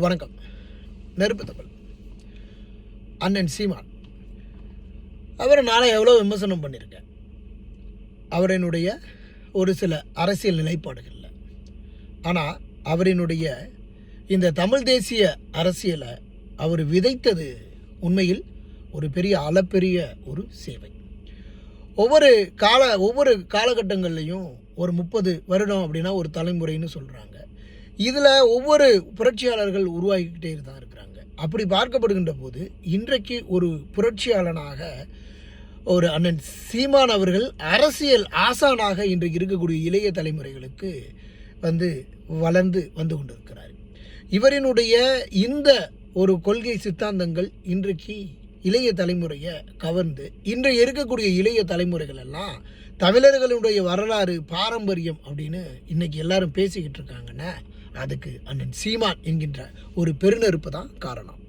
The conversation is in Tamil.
வணக்கம். நெருப்பு தமிழ் அண்ணன் சீமான் அவரை நாளை எவ்வளோ விமர்சனம் பண்ணியிருக்கேன் அவரினுடைய ஒரு சில அரசியல் நிலைப்பாடுகளில். ஆனால் அவரினுடைய இந்த தமிழ் தேசிய அரசியலை அவர் விதைத்தது உண்மையில் ஒரு பெரிய அளப்பெரிய ஒரு சேவை. ஒவ்வொரு காலகட்டங்கள்லையும் ஒரு 30 வருடம் அப்படின்னா ஒரு தலைமுறைன்னு சொல்கிறாங்க. இதில் ஒவ்வொரு புரட்சியாளர்கள் உருவாகிக்கிட்டே தான் இருக்கிறாங்க. அப்படி பார்க்கப்படுகின்ற போது இன்றைக்கு ஒரு புரட்சியாளனாக ஒரு அண்ணன் சீமான் அவர்கள் அரசியல் ஆசானாக இன்றைக்கு இருக்கக்கூடிய இளைய தலைமுறைகளுக்கு வளர்ந்து வந்து கொண்டிருக்கிறார். இவரினுடைய இந்த ஒரு கொள்கை சித்தாந்தங்கள் இன்றைக்கு இளைய தலைமுறையை கவர்ந்து இன்றைய இருக்கக்கூடிய இளைய தலைமுறைகள் எல்லாம் தமிழர்களுடைய வரலாறு பாரம்பரியம் அப்படின்னு இன்னைக்கு எல்லாரும் பேசிக்கிட்டு இருக்காங்கன்னா அதுக்கு அண்ணன் சீமான் என்கின்ற ஒரு பெருநெருப்பு தான் காரணம்.